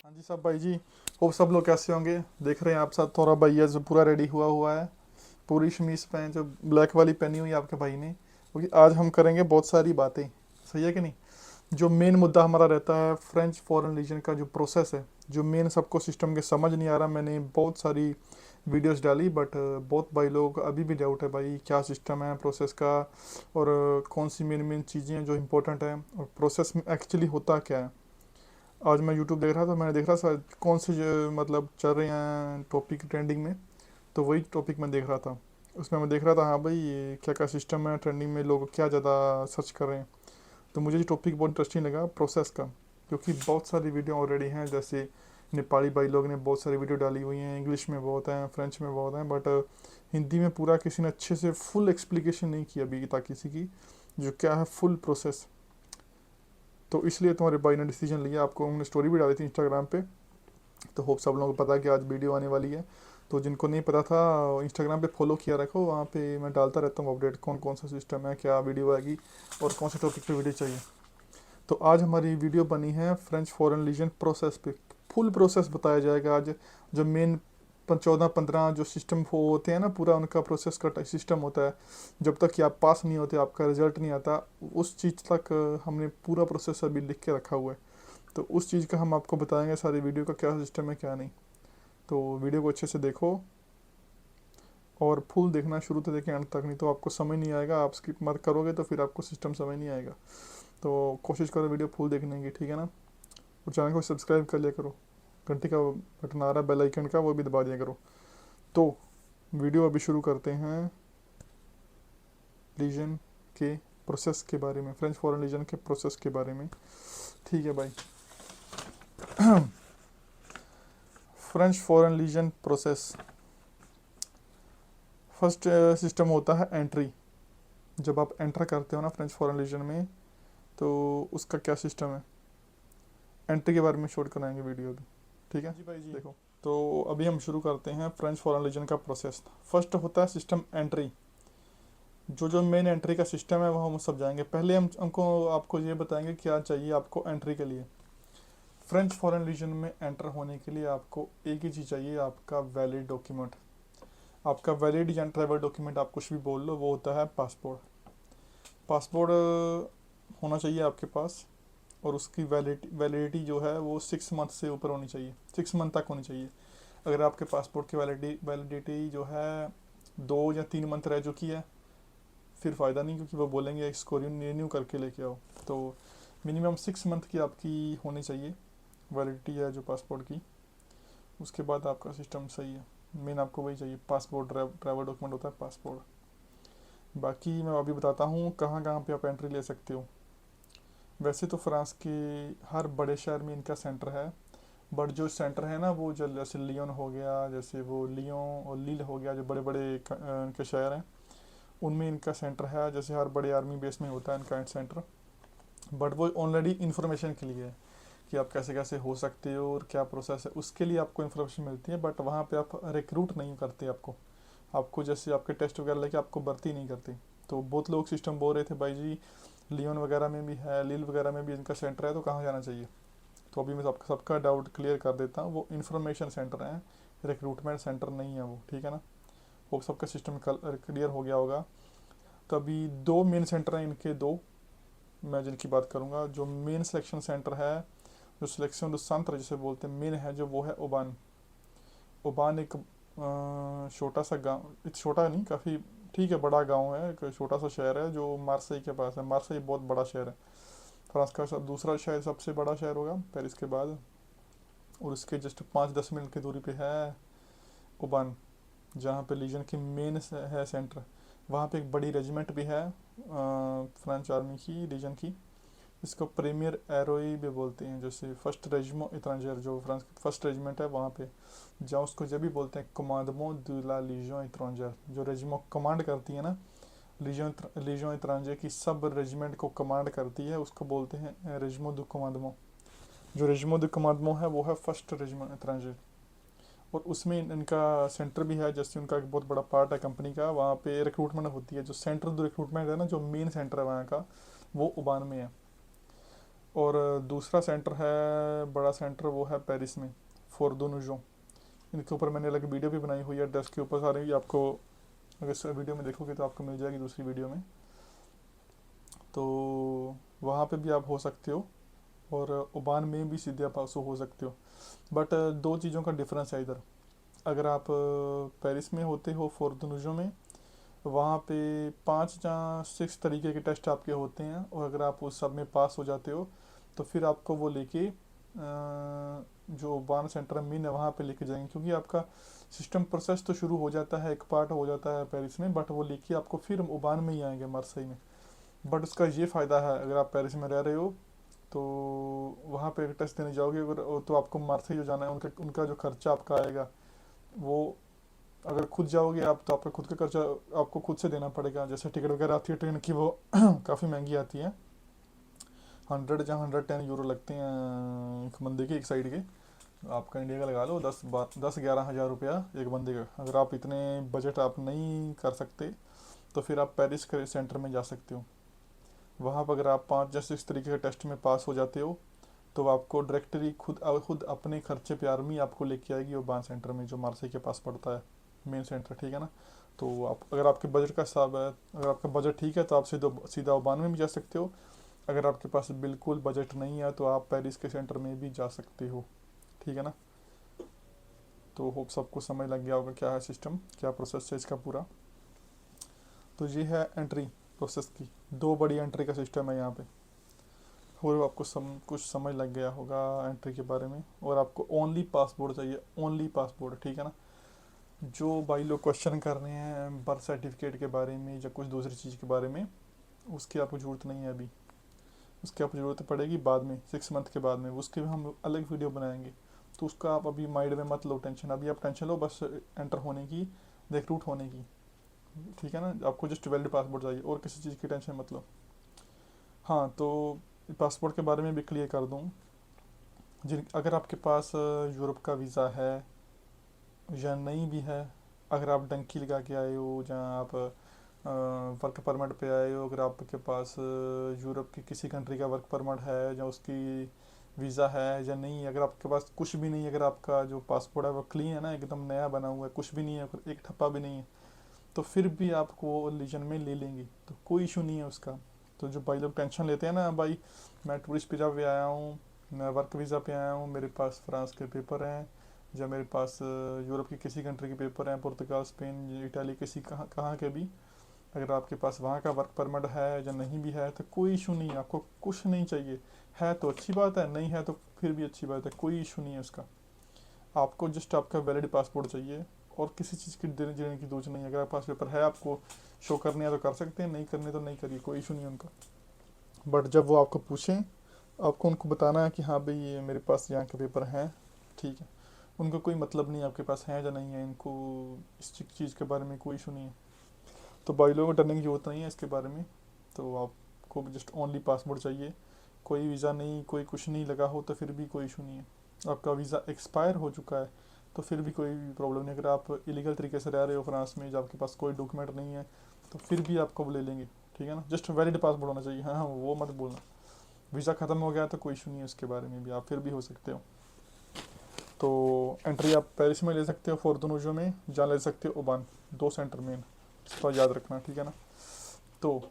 हाँ जी सब भाई जी। होप सब लोग कैसे होंगे। देख रहे हैं आप सब, थोड़ा भैया जो पूरा रेडी हुआ हुआ है, पूरी शमीज पहन जो ब्लैक वाली पहनी हुई है आपके भाई ने, क्योंकि आज हम करेंगे बहुत सारी बातें। सही है कि नहीं। जो मेन मुद्दा हमारा रहता है फ्रेंच फॉरेन लीजन का जो प्रोसेस है, जो मेन सबको सिस्टम के समझ नहीं आ रहा। मैंने बहुत सारी वीडियोस डाली बट बहुत भाई लोग अभी भी डाउट है भाई क्या सिस्टम है प्रोसेस का, और कौन सी मेन मेन चीज़ें हैं जो इम्पोर्टेंट है, और प्रोसेस में एक्चुअली होता क्या है। आज मैं यूट्यूब देख रहा था, मैंने देख रहा था कौन से मतलब चल रहे हैं टॉपिक ट्रेंडिंग में, तो वही टॉपिक मैं देख रहा था। उसमें मैं देख रहा था हाँ भाई ये क्या क्या सिस्टम है ट्रेंडिंग में, लोग क्या ज़्यादा सर्च कर रहे हैं। तो मुझे ये टॉपिक बहुत इंटरेस्टिंग लगा प्रोसेस का, क्योंकि बहुत सारी वीडियो ऑलरेडी हैं। जैसे नेपाली भाई लोग ने बहुत सारी वीडियो डाली हुई हैं, इंग्लिश में बहुत हैं, फ्रेंच में बहुत हैं, बट हिंदी में पूरा किसी ने अच्छे से फुल एक्सप्लिकेशन नहीं की अभी तक किसी की, जो क्या है फुल प्रोसेस। तो इसलिए तुम्हारे भाई ने डिसीजन लिया, आपको हमने स्टोरी भी डाली थी इंस्टाग्राम पे। तो होप सब लोगों को पता है कि आज वीडियो आने वाली है। तो जिनको नहीं पता था, इंस्टाग्राम पे फॉलो किया रखो, वहाँ पे मैं डालता रहता हूँ अपडेट, कौन कौन सा सिस्टम है, क्या वीडियो आएगी और कौन से टॉपिक पे वीडियो चाहिए। तो आज हमारी वीडियो बनी है फ्रेंच फॉरेन लीजन प्रोसेस पे। फुल प्रोसेस बताया जाएगा आज। जो मेन 14-15 जो सिस्टम होते हैं ना, पूरा उनका प्रोसेस का सिस्टम होता है। जब तक कि आप पास नहीं होते, आपका रिजल्ट नहीं आता, उस चीज़ तक हमने पूरा प्रोसेस अभी लिख के रखा हुआ है। तो उस चीज़ का हम आपको बताएंगे सारी वीडियो का क्या सिस्टम है क्या नहीं। तो वीडियो को अच्छे से देखो और फुल देखना, शुरू से देखें अंत तक, नहीं तो आपको समझ नहीं आएगा। आप स्किप मत करोगे तो फिर आपको सिस्टम समझ नहीं आएगा। तो कोशिश करो वीडियो फुल देखने की, ठीक है ना। और चैनल को सब्सक्राइब कर लिया करो, घंटी का बटन आ रहा है बेल आइकन का, वो भी दबा दिया करो। तो वीडियो अभी शुरू करते हैं लीजन के प्रोसेस के बारे में, फ्रेंच फॉरेन लीजन के प्रोसेस के बारे में। ठीक है भाई। French foreign legion process, first system होता है एंट्री। जब आप एंटर करते हो ना फ्रेंच फॉरेन लीजन में, तो उसका क्या सिस्टम है, एंट्री के बारे में शूट कराएंगे वीडियो अभी। ठीक है जी भाई जी। देखो, तो अभी हम शुरू करते हैं फ्रेंच फॉरेन लीजन का प्रोसेस। फर्स्ट होता है सिस्टम एंट्री। जो जो मेन एंट्री का सिस्टम है वो हम सब जाएंगे। पहले हमको आपको ये बताएंगे क्या चाहिए आपको एंट्री के लिए। फ्रेंच फॉरेन रीजन में एंटर होने के लिए आपको एक ही चीज़ चाहिए, आपका वैलिड डॉक्यूमेंट। आपका वैलिड या ट्रैवल डॉक्यूमेंट, आप कुछ भी बोल लो, वो होता है पासपोर्ट। पासपोर्ट होना चाहिए आपके पास, और उसकी वैलिडिटी जो है वो 6 मंथ से ऊपर होनी चाहिए, 6 मंथ तक होनी चाहिए। अगर आपके पासपोर्ट की वैलिडिटी जो है 2 या 3 मंथ रह चुकी है, फिर फ़ायदा नहीं, क्योंकि वो बोलेंगे इसको रिन्यू करके लेके आओ। तो मिनिमम 6 मंथ की आपकी होनी चाहिए वैलिडिटी है जो पासपोर्ट की। उसके बाद आपका सिस्टम सही है। मेन आपको वही चाहिए, पासपोर्ट, ट्रैवल डॉक्यूमेंट होता है पासपोर्ट। बाकी मैं अभी बताता हूँ कहाँ कहाँ पे आप एंट्री ले सकते हो। वैसे तो फ्रांस के हर बड़े शहर में इनका सेंटर है, बट जो सेंटर है ना वो जो जैसे लियोन हो गया, जैसे वो लियोन और लील हो गया, जो बड़े बड़े इनके शहर हैं, उनमें इनका सेंटर है। जैसे हर बड़े आर्मी बेस में होता है इनका सेंटर, बट वो ऑलरेडी इन्फॉर्मेशन के लिए है कि आप कैसे कैसे हो सकते हो और क्या प्रोसेस है, उसके लिए आपको इन्फॉर्मेशन मिलती है। बट वहाँ पे आप रिक्रूट नहीं करते, आपको आपको जैसे आपके टेस्ट वगैरह लेके आपको भर्ती नहीं करते। तो बहुत लोग सिस्टम बोल रहे थे भाई जी लियोन वगैरह में भी है, लील वगैरह में भी इनका सेंटर है, तो कहाँ जाना चाहिए। तो अभी मैं सबका डाउट क्लियर कर देता हूँ, वो इन्फॉर्मेशन सेंटर है, रिक्रूटमेंट सेंटर नहीं है वो, ठीक है ना। वो सबका सिस्टम क्लियर हो गया होगा। तो अभी दो मेन सेंटर हैं इनके, दो मैं जिनकी बात करूँगा। जो मेन सिलेक्शन सेंटर है, जो सिलेक्शन संतर जिसे बोलते हैं मेन है, जो वो है ओबान। ओबान एक छोटा सा गांव, छोटा नहीं काफ़ी, ठीक है बड़ा गांव है, एक छोटा सा शहर है जो मार्सेई के पास है। मार्सेई बहुत बड़ा शहर है, फ्रांस का दूसरा शायद सबसे बड़ा शहर होगा पेरिस के बाद। और उसके जस्ट 5-10 मिनट की दूरी पे है ओबान, जहाँ पे लीजन की मेन है सेंटर। वहाँ पे एक बड़ी रेजिमेंट भी है फ्रेंच आर्मी की, लीजन की। इसको प्रीमियर एरोई भी बोलते हैं, जैसे फर्स्ट रेजिमो इत्रांजर, जो फ्रांस की फर्स्ट रेजिमेंट है वहाँ पे, जहाँ उसको जब भी बोलते हैं कमांडमो दू ला लीजन इत्रांजर, जो रेजिमो कमांड करती है ना, लीजन इत्रांजर की सब रेजिमेंट को कमांड करती है, उसको बोलते हैं रेजिमो दू कमांडमो। जो रेजिमो दू कमांडमो है वो है फर्स्ट रेजिमो इत्रांजर। और उसमें इनका सेंटर भी है, जैसे उनका एक बहुत बड़ा पार्ट है कंपनी का, वहाँ पे रिक्रूटमेंट होती है। जो सेंटर दो रिक्रूटमेंट है ना, जो मेन सेंटर है वहाँ का, वो उबान में है। और दूसरा सेंटर है, बड़ा सेंटर, वो है पेरिस में, फोर दो नूजों। इनके ऊपर मैंने अलग वीडियो भी बनाई हुई है, एड्रेस के ऊपर सारी आपको, अगर इस वीडियो में देखोगे तो आपको मिल जाएगी दूसरी वीडियो में। तो वहाँ पे भी आप हो सकते हो, और ओमान में भी सीधे आप हो सकते हो। बट दो चीज़ों का डिफरेंस है इधर। अगर आप पेरिस में होते हो फोर्दनुजो में, वहाँ पे 5 या 6 तरीके के टेस्ट आपके होते हैं, और अगर आप उस सब में पास हो जाते हो तो फिर आपको वो लेके जो ओबान सेंटर मेन है वहाँ पे लेके जाएंगे, क्योंकि आपका सिस्टम प्रोसेस तो शुरू हो जाता है, एक पार्ट हो जाता है पेरिस में, बट वो लेके आपको फिर ओबान में ही आएंगे, मार्सेई में। बट उसका ये फ़ायदा है, अगर आप पेरिस में रह रहे हो तो वहाँ पे टेस्ट देने जाओगे अगर, तो आपको मार्सेई जो जाना है, उनका उनका जो खर्चा आपका आएगा, वो अगर खुद जाओगे आप तो आपका खुद का खर्चा आपको खुद से देना पड़ेगा। जैसे टिकट वगैरह आती है ट्रेन की, वो काफ़ी महंगी आती है, 110 यूरो लगते हैं एक बंदे के, एक साइड के। आपका इंडिया का लगा लो 10-11 हज़ार रुपया एक बंदे का। अगर आप इतने बजट आप नहीं कर सकते तो फिर आप पेरिस के सेंटर में जा सकते हो। वहाँ पर अगर आप 5 या 6 तरीके के टेस्ट में पास हो जाते हो तो आपको डायरेक्टली खुद अपने खर्चे पे आर्मी आपको लेके आएगी ओबान सेंटर में, जो मार्सेई के पास पड़ता है, मेन सेंटर, ठीक है ना। तो आप, अगर आपके बजट का हिसाब है, अगर आपका बजट ठीक है तो आप सीधा ओबान में भी जा सकते हो। अगर आपके पास बिल्कुल बजट नहीं है तो आप पेरिस के सेंटर में भी जा सकते हो, ठीक है ना। तो होप सबको समझ लग गया होगा क्या है सिस्टम, क्या प्रोसेस है इसका पूरा। तो ये है एंट्री प्रोसेस की, दो बड़ी एंट्री का सिस्टम है यहाँ पे। और आपको कुछ समझ लग गया होगा एंट्री के बारे में। और आपको ओनली पासपोर्ट चाहिए, ओनली पासपोर्ट, ठीक है ना। जो भाई लोग क्वेश्चन कर रहे हैं बर्थ सर्टिफिकेट के बारे में या कुछ दूसरी चीज़ के बारे में, उसकी आपको ज़रूरत नहीं है अभी। उसकी आपको ज़रूरत पड़ेगी बाद में, 6 मंथ के बाद में, उसके भी हम अलग वीडियो बनाएंगे। तो उसका आप अभी माइंड में मत लो टेंशन, अभी आप टेंशन लो बस एंटर होने की, रिक्रूट होने की, ठीक है ना। आपको जस्ट वैलिड पासपोर्ट चाहिए, और किसी चीज़ की टेंशन मत लो। हाँ, तो पासपोर्ट के बारे में भी क्लियर कर दूँ। जिन अगर आपके पास यूरोप का वीज़ा है या नहीं भी है, अगर आप डंकी लगा के आए हो, जहाँ आप वर्क परमिट पे आए हो, अगर आपके पास यूरोप की किसी कंट्री का वर्क परमिट है या उसकी वीज़ा है या नहीं, अगर आपके पास कुछ भी नहीं, अगर आपका जो पासपोर्ट है वो क्लीन है ना, एकदम नया बना हुआ है, कुछ भी नहीं है, एक ठप्पा भी नहीं है, तो फिर भी आपको लीजन में ले लेंगे, तो कोई इशू नहीं है उसका। तो जो भाई लोग टेंशन लेते हैं ना, भाई मैं टूरिस्ट वीज़ा पे आया हूँ, मैं वर्क वीज़ा पे आया हूँ, मेरे पास फ्रांस के पेपर हैं, या मेरे पास यूरोप की किसी कंट्री के पेपर हैं, पुर्तगाल, स्पेन, इटाली, किसी कहाँ कहाँ के भी, अगर आपके पास वहाँ का वर्क परमिट है या नहीं भी है तो कोई इशू नहीं है, आपको कुछ नहीं चाहिए। है तो अच्छी बात है, नहीं है तो फिर भी अच्छी बात है, कोई इशू नहीं है उसका। आपको जस्ट आपका वैलिड पासपोर्ट चाहिए, और किसी चीज़ की देने देने की जरूरत नहीं है। अगर आपके पास पेपर है, आपको शो करने हैं तो कर सकते हैं, नहीं करने तो नहीं करिए, कोई इशू नहीं है उनका। बट जब वो आपको पूछें, आपको उनको बताना है कि हाँ भाई ये मेरे पास यहाँ के पेपर हैं, ठीक है। उनको कोई मतलब नहीं आपके पास है या नहीं है, इनको इस चीज़ के बारे में कोई इशू नहीं है। तो भाई लोगों को डरने की जरूरत नहीं है इसके बारे में। तो आपको जस्ट ओनली पासपोर्ट चाहिए, कोई वीज़ा नहीं, कोई कुछ नहीं लगा हो तो फिर भी कोई इशू नहीं है। आपका वीज़ा एक्सपायर हो चुका है तो फिर भी कोई प्रॉब्लम नहीं। अगर आप इलीगल तरीके से रह रहे हो फ्रांस में, जब आपके पास कोई डॉक्यूमेंट नहीं है, तो फिर भी आपको वो ले लेंगे, ठीक है ना। जस्ट वैलिड पासपोर्ट होना चाहिए, हाँ हाँ, वो मत बोलना। वीज़ा ख़त्म हो गया तो कोई इशू नहीं है उसके बारे में भी, आप फिर भी हो सकते हो। तो एंट्री आप पेरिस में ले सकते हो, फोर्दोनोजो में, जहाँ ले सकते हो ओबान, दो सेंटर मेन, इसको याद रखना, ठीक है ना। तो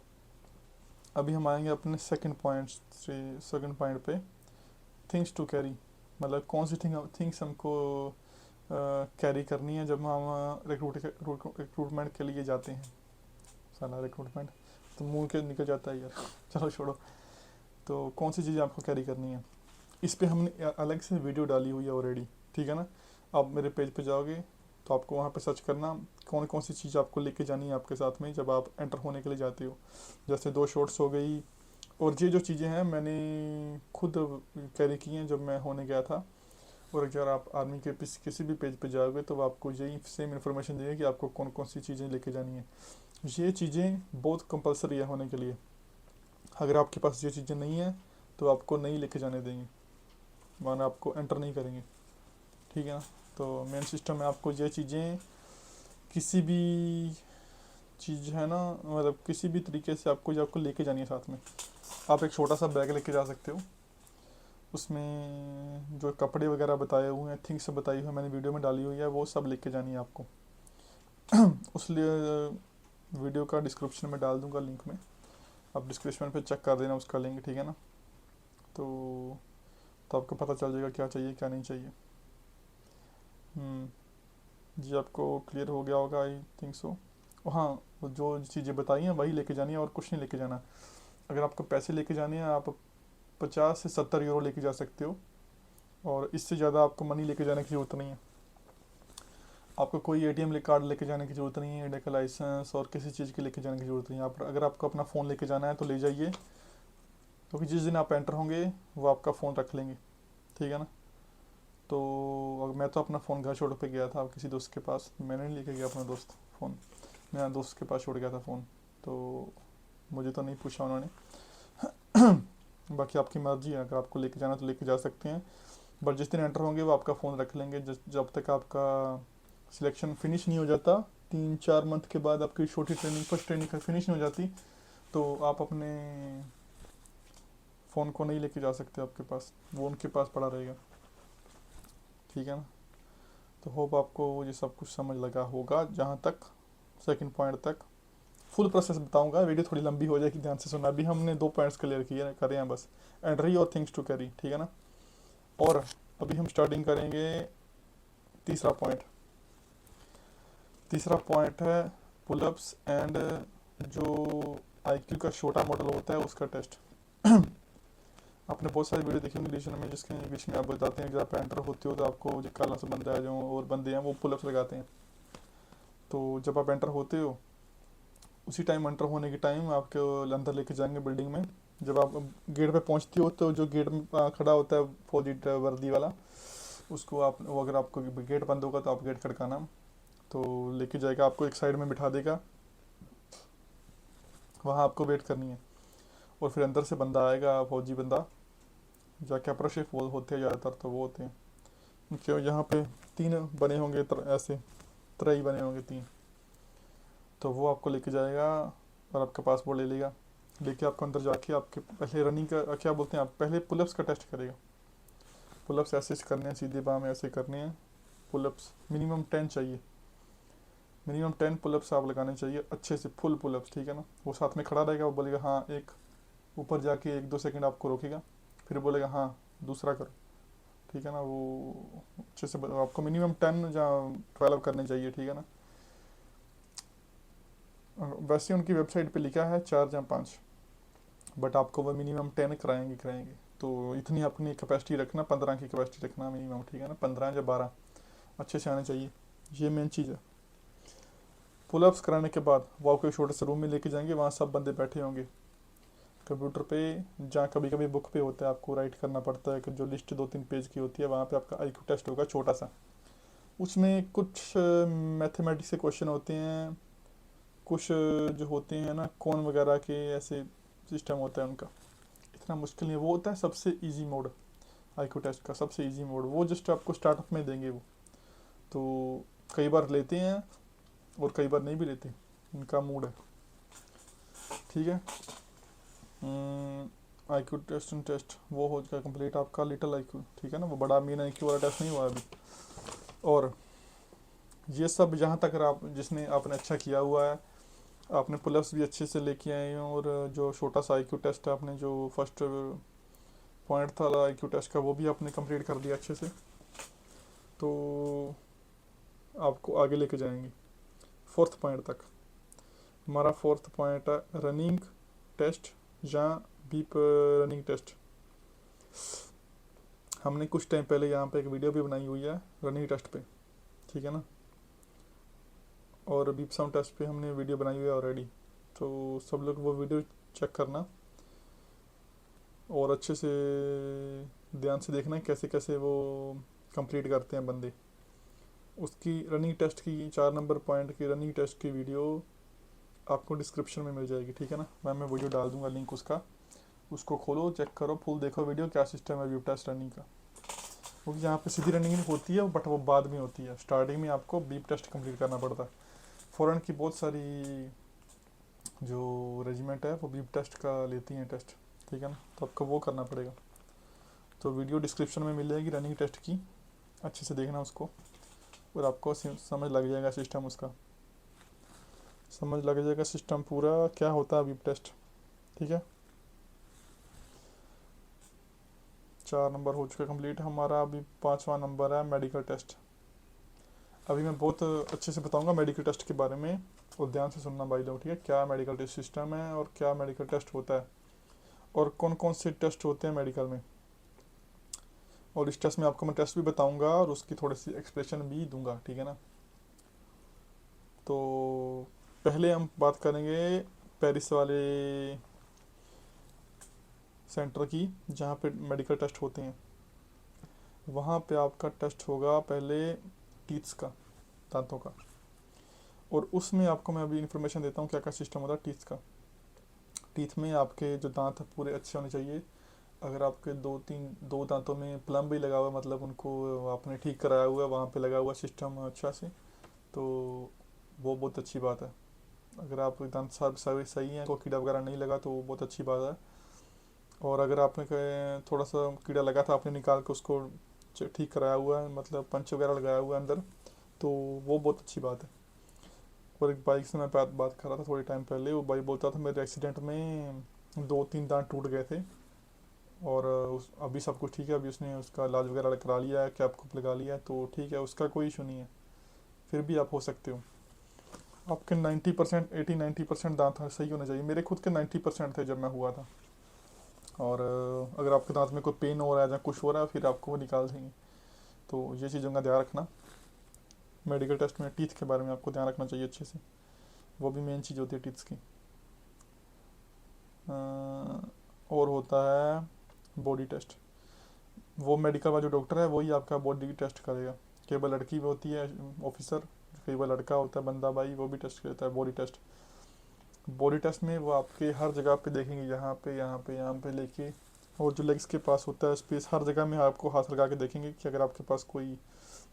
अभी हम आएंगे अपने सेकंड पॉइंट पे, थिंग्स टू कैरी। मतलब कौन सी थिंग्स हमको कैरी करनी है जब हम रिक्रूटमेंट के लिए जाते हैं। साला रिक्रूटमेंट तो मुंह के निकल जाता है यार चलो छोड़ो। तो कौन सी चीज़ें आपको कैरी करनी है, इस पे हमने अलग से वीडियो डाली हुई है ऑलरेडी, ठीक है ना। आप मेरे पेज पे जाओगे तो आपको वहाँ पे सर्च करना कौन कौन सी चीज़ आपको लेके जानी है आपके साथ में जब आप एंटर होने के लिए जाते हो। जैसे 2 शॉर्ट्स हो गई, और ये जो चीज़ें हैं मैंने खुद कैरी की हैं जब मैं होने गया था। और अगर आप आर्मी के किसी भी पेज पे जाओगे तो वो आपको यही सेम इन्फॉर्मेशन देगी कि आपको कौन कौन सी चीज़ें लेके जानी है। ये चीज़ें बहुत कंपलसरी है होने के लिए। अगर आपके पास ये चीज़ें नहीं है तो आपको नहीं लेके जाने देंगे, माना आपको एंटर नहीं करेंगे, ठीक है ना। तो मेन सिस्टम है, आपको ये चीज़ें किसी भी चीज़ है ना, मतलब किसी भी तरीके से आपको लेके जानी है साथ में। आप एक छोटा सा बैग लेके जा सकते हो, उसमें जो कपड़े वगैरह बताए हुए हैं, थिंग्स बताई हुई है, मैंने वीडियो में डाली हुई है, वो सब लेके जानी है आपको। उस लिए वीडियो का डिस्क्रिप्शन में डाल दूंगा लिंक में, आप डिस्क्रिप्शन पे चेक कर देना उसका लिंक, ठीक है ना। तो आपको पता चल जाएगा क्या चाहिए क्या नहीं चाहिए। जी आपको क्लियर हो गया होगा, आई थिंक सो। हाँ, वो जो चीज़ें बताई हैं वही लेके जानी है और कुछ नहीं लेके जाना। अगर आपको पैसे लेके जाने हैं, आप 50 से 70 यूरो लेके जा सकते हो, और इससे ज़्यादा आपको मनी लेके जाने की ज़रूरत नहीं है। आपको कोई एटीएम कार्ड लेके जाने की ज़रूरत नहीं है, इंडिया का लाइसेंस और किसी चीज़ के लेके जाने की ज़रूरत नहीं है। आप अगर आपको अपना फ़ोन लेके जाना है तो ले जाइए, क्योंकि जिस दिन आप एंटर होंगे वो आपका फ़ोन रख लेंगे, ठीक है ना। तो मैं तो अपना फ़ोन घर छोड़ के गया था किसी दोस्त के पास, मैंने नहीं लेके गया अपना दोस्त फ़ोन, मेरा दोस्त के पास छोड़ गया था फ़ोन, तो मुझे तो नहीं पूछा उन्होंने। बाकी आपकी मर्जी है, अगर आपको लेके जाना तो लेके जा सकते हैं, बट जिस दिन एंटर होंगे वो आपका फ़ोन रख लेंगे। जब तक आपका सिलेक्शन फिनिश नहीं हो जाता, 3-4 मंथ के बाद आपकी छोटी ट्रेनिंग, फर्स्ट ट्रेनिंग का फिनिश नहीं हो जाती, तो आप अपने फ़ोन को नहीं लेके जा सकते आपके पास, वो उनके पास पड़ा रहेगा, ठीक है ना। तो होप आपको ये सब कुछ समझ लगा होगा, जहाँ तक सेकंड पॉइंट तक। फुल प्रोसेस बताऊंगा, वीडियो थोड़ी लंबी हो जाएगी, ध्यान से सुनना। अभी हमने 2 पॉइंट्स क्लियर किए करे हैं बस, एंट्री और थिंग्स टू कैरी, ठीक है ना। और अभी हम स्टार्टिंग करेंगे तीसरा पॉइंट। तीसरा पॉइंट है पुलअप्स एंड जो आईक्यू का छोटा मॉडल होता है उसका टेस्ट। आपने बहुत सारी वीडियो देखी होंगी डिवीजन में, जिसके बीच में आप बताते हैं कि आप एंटर होते हो तो आपको जो काला सा बंदा है, जो और बंदे हैं वो पुलअप्स लगाते हैं। तो जब आप एंटर होते हो, उसी टाइम एंटर होने के टाइम आपके अंदर लेके जाएंगे बिल्डिंग में। जब आप गेट पे पहुंचते हो तो जो गेट में खड़ा होता है फौजी वर्दी वाला, उसको आप, वो अगर आपको गेट बंद होगा तो आप गेट खड़काना, तो लेके जाएगा आपको, एक साइड में बिठा देगा, वहाँ आपको वेट करनी है। और फिर अंदर से बंदा आएगा, फौजी बंदा, जाके अप्रोशिप वो होते हैं ज़्यादातर, तो वो होते हैं क्यों, यहाँ पे 3 बने होंगे, ऐसे त्रय बने होंगे 3, तो वो आपको लेके जाएगा और आपका पासपोर्ट ले लेगा। लेके आपको अंदर जाके आपके पहले रनिंग का क्या बोलते हैं, आप पहले पुलअप्स का टेस्ट करेगा। पुलअप्स ऐसे करने हैं, सीधे बाम ऐसे करने हैं। पुलअप्स मिनिमम 10 चाहिए, मिनिमम 10 पुलअप्स आप लगाने चाहिए अच्छे से, फुल पुलअप्स, ठीक है ना। वो साथ में खड़ा रहेगा, वो बोलेगा हाँ एक, ऊपर जाके 1-2 सेकंड आपको रोकेगा, फिर बोलेगा हाँ दूसरा करो, ठीक है ना। वो अच्छे से आपको मिनिमम 10 या 12 करने चाहिए, ठीक है ना। वैसे उनकी वेबसाइट पे लिखा है 4 या 5, बट आपको वो मिनिमम 10 कराएंगे। तो इतनी अपनी कैपेसिटी रखना, 15 की कैपेसिटी रखना मिनिमम, ठीक है ना, 15 या 12 अच्छे से आने चाहिए, ये मेन चीज़ है। पुलअप्स कराने के बाद वो आपको एक छोटे से रूम में लेके जाएंगे, वहाँ सब बंदे बैठे होंगे कंप्यूटर पे, जहाँ कभी कभी बुक पे होता है, आपको राइट करना पड़ता है कि जो लिस्ट 2-3 पेज की होती है, वहाँ पे आपका आईक्यू टेस्ट होगा छोटा सा। उसमें कुछ मैथमेटिक्स के क्वेश्चन होते हैं, कुछ जो होते हैं ना कौन वगैरह के, ऐसे सिस्टम होता है उनका, इतना मुश्किल नहीं है। वो होता है सबसे इजी मोड, आईक्यू टेस्ट का सबसे इजी मोड, वो जस्ट आपको स्टार्टअप में देंगे वो। तो कई बार लेते हैं और कई बार नहीं भी लेते, इनका मूड है, ठीक है। आईक्यू टेस्ट वो हो जाएगा कंप्लीट आपका, लिटिल आईक्यू, ठीक है ना, वो बड़ा मीन आईक्यू वाला टेस्ट नहीं हुआ अभी। और ये सब जहाँ तक आप, जिसने आपने अच्छा किया हुआ है, आपने पुलअप्स भी अच्छे से लेके आए हैं, और जो छोटा सा आईक्यू टेस्ट है, आपने जो फर्स्ट पॉइंट था आईक्यू टेस्ट का, वो भी आपने कंप्लीट कर दिया अच्छे से, तो आपको आगे लेके जाएंगे फोर्थ पॉइंट तक। हमारा फोर्थ पॉइंट है रनिंग टेस्ट या बीप रनिंग टेस्ट। हमने कुछ टाइम पहले यहाँ पे एक वीडियो भी बनाई हुई है रनिंग टेस्ट पे, ठीक है ना, और बीप साउंड टेस्ट पे हमने वीडियो बनाई हुई है ऑलरेडी, तो सब लोग वो वीडियो चेक करना और अच्छे से ध्यान से देखना कैसे कैसे वो कंप्लीट करते हैं बंदे। उसकी रनिंग टेस्ट की 4 नंबर पॉइंट की रनिंग टेस्ट की वीडियो आपको डिस्क्रिप्शन में मिल जाएगी, ठीक है ना। मैं वीडियो डाल दूंगा लिंक उसका, उसको खोलो, चेक करो, फुल देखो वीडियो, क्या सिस्टम है बीप टेस्ट रनिंग का। क्योंकि यहाँ पे सीधी रनिंग होती है, बट वो बाद में होती है, स्टार्टिंग में आपको बीप टेस्ट कंप्लीट करना पड़ता है। फॉरेन की बहुत सारी जो रेजिमेंट है वो बीप टेस्ट का लेती हैं टेस्ट, ठीक है ना, तो आपको वो करना पड़ेगा। तो वीडियो डिस्क्रिप्शन में मिल जाएगी रनिंग टेस्ट की, अच्छे से देखना उसको, और आपको समझ लग जाएगा सिस्टम उसका, समझ लग जाएगा सिस्टम पूरा क्या होता है अभी टेस्ट। ठीक है, 4 नंबर हो चुका कंप्लीट हमारा, अभी 5वां नंबर है मेडिकल टेस्ट। अभी मैं बहुत अच्छे से बताऊंगा मेडिकल टेस्ट के बारे में, और ध्यान से सुनना भाई लोग, ठीक है, क्या मेडिकल टेस्ट सिस्टम है और क्या मेडिकल टेस्ट होता है और कौन कौन से टेस्ट होते हैं मेडिकल में। और इस टेस्ट में आपको मैं टेस्ट भी बताऊंगा और उसकी थोड़ी सी एक्सप्लेनेशन भी दूंगा, ठीक है ना। तो पहले हम बात करेंगे पेरिस वाले सेंटर की, जहाँ पे मेडिकल टेस्ट होते हैं। वहाँ पे आपका टेस्ट होगा पहले टीथ्स का, दांतों का, और उसमें आपको मैं अभी इन्फॉर्मेशन देता हूँ क्या क्या सिस्टम होता है टीथ का। टीथ में आपके जो दांत है पूरे अच्छे होने चाहिए। अगर आपके दो दांतों में प्लम भी लगा हुआ है, मतलब उनको आपने ठीक कराया हुआ है, वहाँ पे लगा हुआ सिस्टम अच्छा से, तो वो बहुत अच्छी बात है। अगर आपके दांत सब सभी सही हैं, कोई कीड़ा वगैरह नहीं लगा, तो वो बहुत अच्छी बात है। और अगर आपने थोड़ा सा कीड़ा लगा था, आपने निकाल के उसको ठीक कराया हुआ है, मतलब पंच वगैरह लगाया हुआ है अंदर, तो वो बहुत अच्छी बात है। और एक बाइक से मैं बात कर रहा था थोड़ी टाइम पहले, वो भाई बोलता था मेरे एक्सीडेंट में 2-3 दांत टूट गए थे, और अभी सब कुछ ठीक है, अभी उसने उसका इलाज वगैरह करा लिया है, कैप कूप लगा लिया है, तो ठीक है, उसका कोई इशू नहीं है, फिर भी आप हो सकते हो। आपके 90% 80-90% दांत सही होने चाहिए। मेरे खुद के 90% थे जब मैं हुआ था। और अगर आपके दांत में कोई पेन हो रहा है या कुछ हो रहा है, फिर आपको वो निकाल देंगे। तो ये चीज़ों का ध्यान रखना, मेडिकल टेस्ट में टीथ के बारे में आपको ध्यान रखना चाहिए अच्छे से, वो भी मेन चीज़ होती है टीथ्स की। और होता है बॉडी टेस्ट, वो मेडिकल वाला जो डॉक्टर है वही आपका बॉडी टेस्ट करेगा। कई बार लड़की भी होती है ऑफिसर, कई बार लड़का होता है बंदा भाई, वो भी टेस्ट करता है बॉडी टेस्ट। बॉडी टेस्ट में वो आपके हर जगह पे देखेंगे, यहाँ पे यहाँ पे यहाँ पे लेके, और जो लेग्स के पास होता है स्पेस, हर जगह में आपको हाथ लगा के देखेंगे कि अगर आपके पास कोई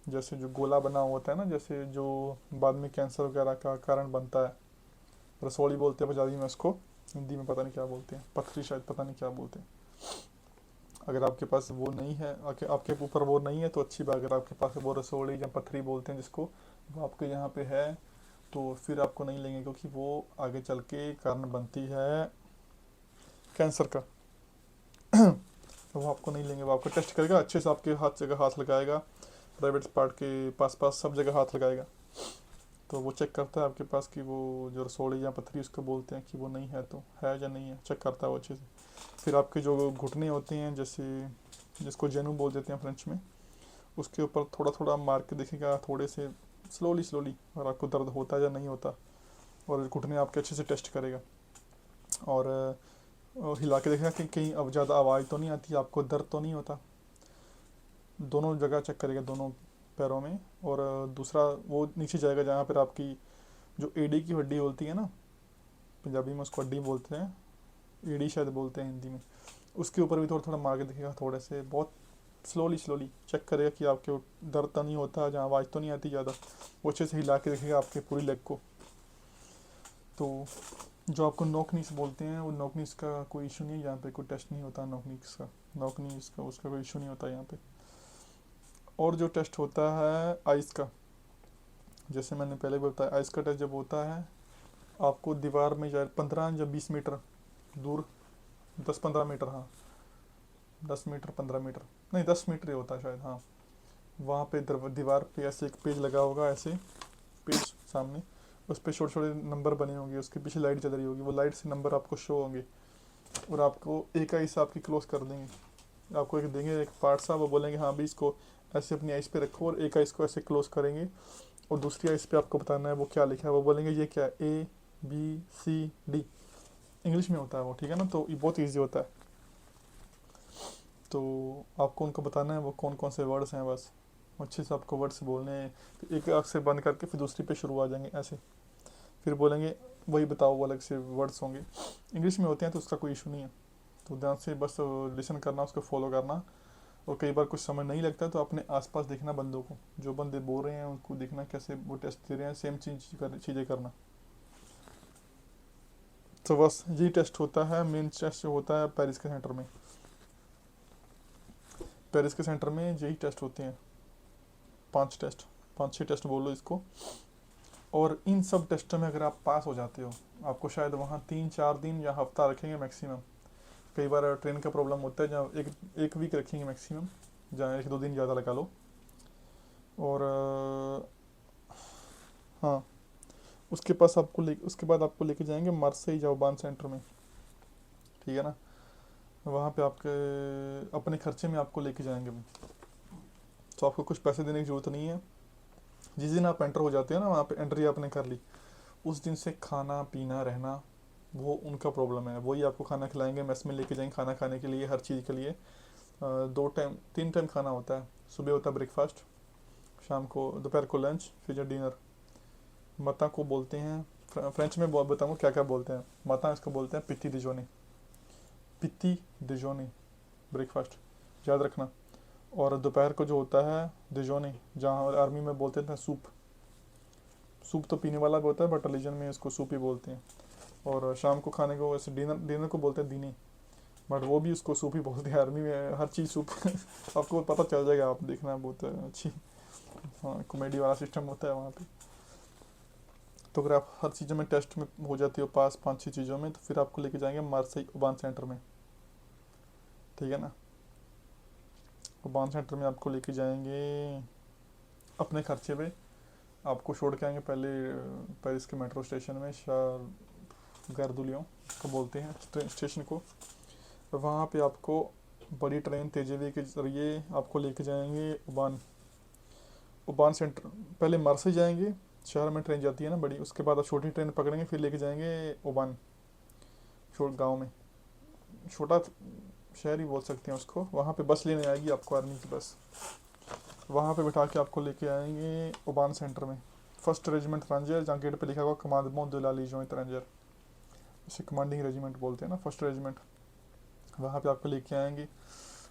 जैसे जो गोला बना हुआ होता है ना, जैसे जो बाद में कैंसर वगैरह का कारण बनता है, रसौली बोलते हैं पंजाबी में उसको, हिंदी में पता नहीं क्या बोलते हैं, पथरी शायद, पता नहीं क्या बोलते हैं। अगर आपके पास वो नहीं है, आपके ऊपर वो नहीं है तो अच्छी बात। अगर आपके पास वो रसौली या पथरी बोलते हैं जिसको, वो आपके यहाँ पे है, तो फिर आपको नहीं लेंगे, क्योंकि वो आगे चल के कारण बनती है कैंसर का। तो वो आपको नहीं लेंगे, वो आपको टेस्ट करेगा अच्छे से, आपके हाथ जगह हाथ लगाएगा, प्राइवेट पार्ट के पास पास सब जगह हाथ लगाएगा, तो वो चेक करता है आपके पास कि वो जो रसौली या पथरी उसको बोलते हैं कि वो नहीं है, तो है या नहीं है, चेक करता है वो अच्छे से। फिर आपके जो घुटने होते हैं, जैसे जिसको जेनू बोल देते हैं फ्रेंच में, उसके ऊपर थोड़ा थोड़ा मार के देखेगा, थोड़े से स्लोली स्लोली, और आपको दर्द होता है या नहीं होता, और घुटने आपके अच्छे से टेस्ट करेगा। और हिला के देखेगा कि कहीं अब ज़्यादा आवाज़ तो नहीं आती, आपको दर्द तो नहीं होता। दोनों जगह चेक करेगा, दोनों पैरों में। और दूसरा वो नीचे जाएगा जहाँ पर आपकी जो एड़ी की हड्डी होती है ना, पंजाबी में उसको हड्डी बोलते हैं, एड़ी शायद बोलते हैं हिंदी में, उसके ऊपर भी थोड़ा थोड़ा मार के देखेगा, थोड़े से बहुत स्लोली स्लोली चेक करेगा कि आपके दर्द तो नहीं होता, जहाँ आवाज़ तो नहीं आती ज़्यादा, वो अच्छे से हिला के देखेगा आपके पूरी लेग को। तो जो आपको नोकनीस बोलते हैं, वो नोकनीस का कोई इशू नहीं है, यहाँ पे कोई टेस्ट नहीं होता नोकनीस का उसका कोई इशू नहीं होता यहाँ पे। और जो टेस्ट होता है आइस का, जैसे मैंने पहले भी बताया, आइस का टेस्ट जब होता है, आपको दीवार में शायद 15 या 20 मीटर दूर, 10-15 मीटर, हाँ 10 मीटर 15 मीटर, नहीं 10 मीटर ही होता है शायद, हाँ, वहाँ पे दीवार पे ऐसे एक पेज लगा होगा, ऐसे पेज सामने, उस पर छोटे छोटे नंबर बने होंगे, उसके पीछे लाइट जल रही होगी, वो लाइट से नंबर आपको शो होंगे, और आपको एक आई से आपकी क्लोज कर देंगे, आपको एक देंगे एक पार्ट सा, वो बोलेंगे हाँ भी इसको ऐसे अपनी आइस पे रखो, और एक आइस को ऐसे क्लोज करेंगे, और दूसरी आइस पे आपको बताना है वो क्या लिखा है, वो बोलेंगे ये क्या है, ABCD, इंग्लिश में होता है वो, ठीक है ना, तो ये बहुत ईजी होता है। तो आपको उनको बताना है वो कौन कौन से वर्ड्स हैं, बस अच्छे से आपको वर्ड्स बोलने हैं, फिर एक आँख से बंद करके फिर दूसरी पे शुरू आ जाएंगे ऐसे, फिर बोलेंगे वही बताओ, वो अलग से वर्ड्स होंगे, इंग्लिश में होते हैं, तो उसका कोई इशू नहीं है। तो ध्यान से बस लिसन करना, उसको फॉलो करना। और कई बार कुछ समझ नहीं लगता तो अपने आसपास देखना बंदों को, जो बंदे बोल रहे हैं उनको देखना कैसे वो टेस्ट दे रहे हैं, सेम चीज़ें करना। तो बस यही टेस्ट होता है, मेन टेस्ट जो होता है पेरिस के सेंटर में। पेरिस के सेंटर में यही टेस्ट होते हैं, 5 6 टेस्ट बोलो इसको। और इन सब टेस्टों में अगर आप पास हो जाते हो, आपको शायद वहाँ 3 4 दिन या हफ्ता रखेंगे मैक्सिमम। कई बार ट्रेन का प्रॉब्लम होता है जहाँ एक वीक रखेंगे मैक्सिमम, जहाँ 1 2 दिन ज़्यादा लगा लो। और हाँ, उसके बाद आपको लेके जाएंगे मार्सेई जाओबान सेंटर में, ठीक है ना। वहाँ पे आपके अपने खर्चे में आपको लेके जाएंगे वो, तो आपको कुछ पैसे देने की ज़रूरत नहीं है। जिस दिन आप एंटर हो जाते हो ना, वहाँ पे एंट्री आपने कर ली, उस दिन से खाना पीना रहना वो उनका प्रॉब्लम है, वही आपको खाना खिलाएंगे, मेस में लेके जाएंगे खाना खाने के लिए, हर चीज़ के लिए। 3 टाइम खाना होता है, सुबह होता है ब्रेकफास्ट, शाम को दोपहर को लंच, फिर डिनर। माता को बोलते हैं फ्रेंच में, बताऊँगा क्या क्या बोलते हैं। माता इसको बोलते हैं पित्ती डिजोनी ब्रेकफास्ट, याद रखना। और दोपहर को जो होता है डिजोनी, जहाँ आर्मी में बोलते हैं सूप तो पीने वाला भी होता है, बट रिलीजन में इसको सूप ही बोलते हैं। और शाम को खाने को वैसे डिनर को बोलते हैं दीनी, बट वो भी उसको सूप ही बोलते हैं, आर्मी में हर चीज़ सूप आपको पता चल जाएगा, आप देखना, बहुत अच्छी हाँ कॉमेडी वाला सिस्टम होता है वहाँ पे। तो अगर आप हर चीज़ों में टेस्ट में हो जाती हो पास 5 6 चीज़ों में, तो फिर आपको लेके जाएंगे मार्सेई ओबान सेंटर में, ठीक है ना। ओबान सेंटर में आपको लेके जाएंगे अपने खर्चे पे, आपको छोड़ के आएंगे पहले पेरिस के मेट्रो स्टेशन में, गारदुलियों को बोलते हैं स्टेशन को। वहाँ पे आपको बड़ी ट्रेन तेजवी के जरिए आपको लेके जाएंगे ओबान सेंटर। पहले मार्सेई जाएंगे, शहर में ट्रेन जाती है ना बड़ी, उसके बाद आप छोटी ट्रेन पकड़ेंगे, फिर लेके जाएंगे ओबान गाँव में, छोटा शहर ही बोल सकते हैं उसको। वहाँ पे बस लेने आएगी आपको, आर्मी की बस, वहाँ पे बिठा के आपको लेके आएंगे ओबान सेंटर में। फर्स्ट रेजिमेंट ट्रांजर, जहाँ गेट पे लिखा हुआ commandment de la Légion étrangère, इसे कमांडिंग रेजिमेंट बोलते हैं ना, फर्स्ट रेजिमेंट। वहाँ पे आपको लेके आएंगे,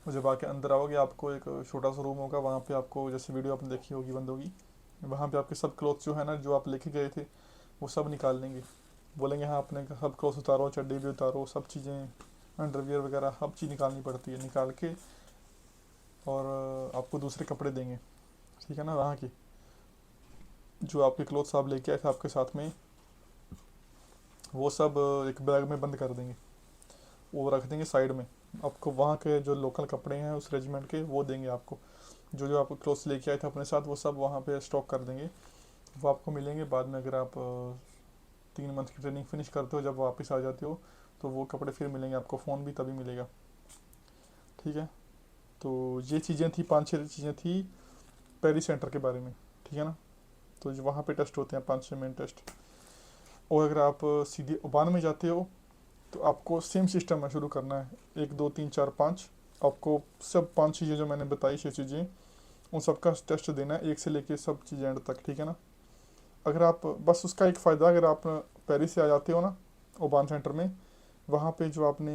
और जब आके अंदर आओगे आपको एक छोटा सा रूम होगा, वहाँ पे आपको जैसे वीडियो आपने देखी होगी बंद होगी, वहाँ पे आपके सब क्लोथ जो है ना, जो आप लेके गए थे, वो सब निकाल लेंगे। बोलेंगे हाँ अपने सब क्लोथ उतारो, चड्डी भी उतारो, सब चीज़ें अंडरवियर वगैरह सब चीज़ निकालनी पड़ती है, निकाल के और आपको दूसरे कपड़े देंगे, ठीक है ना। वहाँ की जो आपके क्लोथ्स आप लेके आए थे आपके साथ में, वो सब एक बैग में बंद कर देंगे, वो रख देंगे साइड में। आपको वहाँ के जो लोकल कपड़े हैं उस रेजिमेंट के, वो देंगे आपको। जो आप क्लोथ्स लेके आए थे अपने साथ, वो सब वहाँ पे स्टॉक कर देंगे, वो आपको मिलेंगे बाद में। अगर आप 3 मंथ की ट्रेनिंग फिनिश करते हो, जब वापस आ जाते हो, तो वो कपड़े फिर मिलेंगे आपको, फ़ोन भी तभी मिलेगा, ठीक है। तो ये चीज़ें थी, 5 6 चीज़ें थी पेरिस सेंटर के बारे में, ठीक है ना। तो जो वहाँ पे टेस्ट होते हैं 5 6 मेन टेस्ट। और अगर आप सीधे ओबान में जाते हो, तो आपको सेम सिस्टम में शुरू करना है, 1 2 3 4 5, आपको सब 5 चीज़ें जो मैंने बताई 6 चीज़ें, उन सबका टेस्ट देना है, 1 से लेके सब चीज़ें एंड तक, ठीक है ना। अगर आप बस उसका एक फ़ायदा, अगर आप पेरिस से आ जाते हो ना ओबान सेंटर में, वहाँ पे जो आपने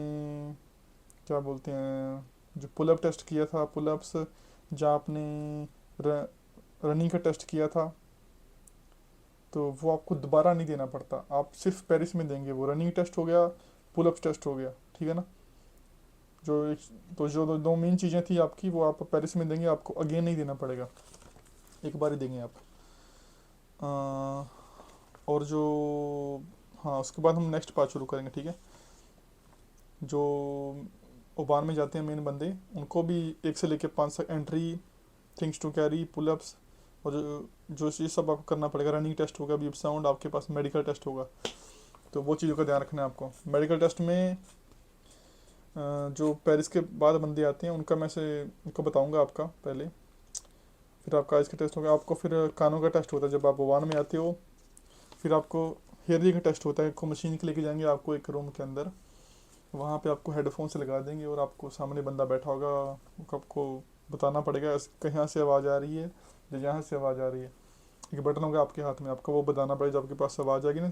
क्या बोलते हैं, जो पुलअप टेस्ट किया था, पुलअप्स, जहाँ आपने रनिंग का टेस्ट किया था, तो वो आपको दोबारा नहीं देना पड़ता, आप सिर्फ पेरिस में देंगे। वो रनिंग टेस्ट हो गया, पुलअप्स टेस्ट हो गया, ठीक है ना। जो दो मेन चीज़ें थी आपकी, वो आप पेरिस में देंगे, आपको अगेन नहीं देना पड़ेगा, एक बार ही देंगे आप। और जो हाँ, उसके बाद हम नेक्स्ट पार्ट शुरू करेंगे, ठीक है। जो ओबान में जाते हैं मेन बंदे, उनको भी 1 से लेके 5 तक entry, things to carry, pullups, और जो ये सब आपको करना पड़ेगा। रनिंग टेस्ट होगा, बीप साउंड, आपके पास मेडिकल टेस्ट होगा, तो वो चीज़ों का ध्यान रखना है आपको। मेडिकल टेस्ट में जो पेरिस के बाद बंदे आते हैं उनका मैं से उनको बताऊंगा आपका पहले, फिर आपका आइज का टेस्ट होगा, आपको फिर कानों का टेस्ट होता है जब आप ओबान में आते हो। फिर आपको हेयरिंग का टेस्ट होता है, को मशीन के लेके जाएंगे आपको एक रूम के अंदर, वहाँ पे आपको हेडफोन से लगा देंगे, और आपको सामने बंदा बैठा होगा, आपको बताना पड़ेगा कहाँ से आवाज़ आ रही है, जहाँ से आवाज़ आ रही है। एक बटन होगा आपके हाथ में, आपको वो बताना पड़ेगा, जब आपके पास आवाज़ आएगी ना,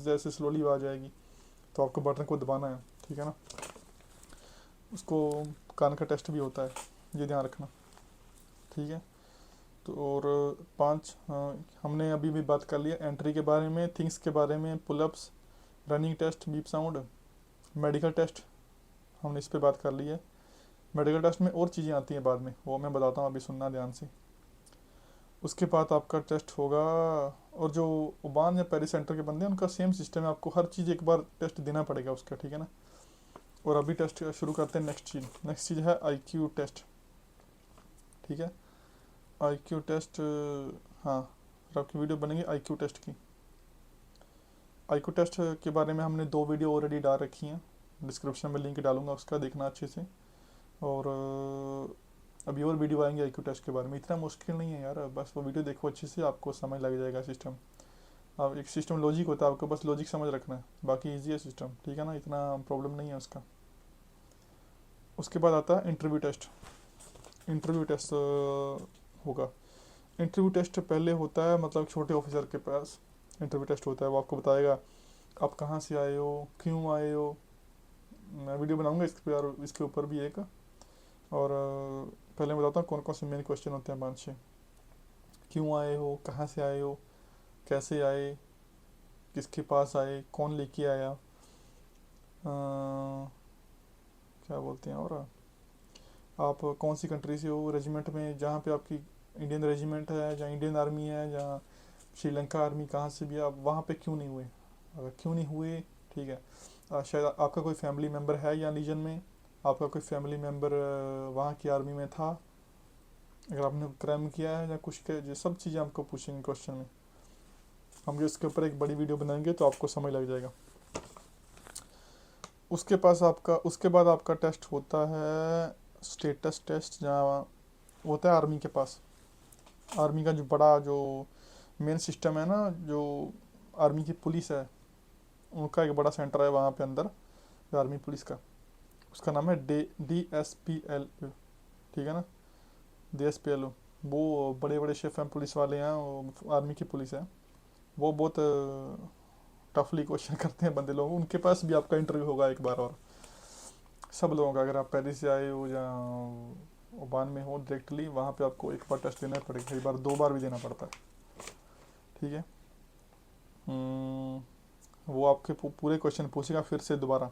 जैसे स्लोली आवाज़ आएगी, तो आपको बटन को दबाना है, ठीक है ना। उसको कान का टेस्ट भी होता है, ये ध्यान रखना, ठीक है। तो और 5 हमने अभी भी बात कर लिया एंट्री के बारे में, थिंग्स के बारे में, pullups, running test, beep sound, medical test, हमने इस पे बात कर ली है। मेडिकल टेस्ट में और चीज़ें आती हैं बाद में, वो मैं बताता हूँ, अभी सुनना ध्यान से। उसके बाद आपका टेस्ट होगा, और जो ओबान या पेरिस सेंटर के बंदे हैं उनका सेम सिस्टम है, आपको हर चीज़ एक बार टेस्ट देना पड़ेगा उसका, ठीक है ना। और अभी टेस्ट शुरू करते हैं। नेक्स्ट चीज़ है आईक्यू टेस्ट, ठीक है। आईक्यू टेस्ट, हाँ, फिर आपकी वीडियो बनेगी आईक्यू टेस्ट की। आईक्यू टेस्ट के बारे में हमने 2 वीडियो ऑलरेडी डाल रखी हैं, डिस्क्रिप्शन में लिंक डालूंगा, उसका देखना अच्छे से। और अभी और वीडियो आएंगे आईक्यू टेस्ट के बारे में। इतना मुश्किल नहीं है यार, बस वो वीडियो देखो अच्छे से, आपको समझ लग जाएगा सिस्टम। अब एक सिस्टम लॉजिक होता है, आपको बस लॉजिक समझ रखना है, बाकी ईजी है सिस्टम, ठीक है ना, इतना प्रॉब्लम नहीं है उसका। उसके बाद आता है इंटरव्यू टेस्ट। इंटरव्यू टेस्ट होगा। इंटरव्यू टेस्ट पहले होता है मतलब छोटे ऑफिसर के पास इंटरव्यू टेस्ट होता है, वो आपको बताएगा आप कहाँ से आए हो, क्यों आए हो। मैं वीडियो बनाऊंगा इसके ऊपर भी एक। और पहले मैं बताता हूँ कौन कौन से मेन क्वेश्चन होते हैं, 5-6। क्यों आए हो, कहाँ से आए हो, कैसे आए, किसके पास आए, कौन लेके आया, क्या बोलते हैं, और आप कौन सी कंट्री से हो, रेजिमेंट में जहाँ पे आपकी इंडियन रेजिमेंट है, जहाँ इंडियन आर्मी है, जहाँ श्रीलंका आर्मी, कहाँ से भी आप वहाँ पे क्यों नहीं हुए। अगर क्यों नहीं हुए, ठीक है, शायद आपका कोई फैमिली मेम्बर है या रीजन में, आपका कोई फैमिली मेम्बर वहाँ की आर्मी में था, अगर आपने क्राइम किया है या कुछ किया, ये सब चीज़ें आपको पूछेंगे क्वेश्चन में। हम जो इसके ऊपर एक बड़ी वीडियो बनाएंगे तो आपको समझ लग जाएगा। उसके बाद आपका टेस्ट होता है स्टेटस टेस्ट, जहाँ होता है आर्मी के पास। आर्मी का जो बड़ा जो मेन सिस्टम है ना, जो आर्मी की पुलिस है, उनका एक बड़ा सेंटर है वहाँ पे अंदर, आर्मी पुलिस का। उसका नाम है DSPLO, ठीक है ना, DSPLO। वो बड़े बड़े शेफ हैं पुलिस वाले हैं, वो आर्मी की पुलिस है। वो बहुत टफली क्वेश्चन करते हैं बंदे लोग, उनके पास भी आपका इंटरव्यू होगा एक बार। और सब लोगों का, अगर आप पेरिस से आए हो या ओमान में हो डायरेक्टली, वहाँ पे आपको एक बार टेस्ट देना पड़ेगा, कई बार 2 बार भी देना पड़ता है, ठीक है। वो आपके पूरे क्वेश्चन पूछेगा फिर से दोबारा,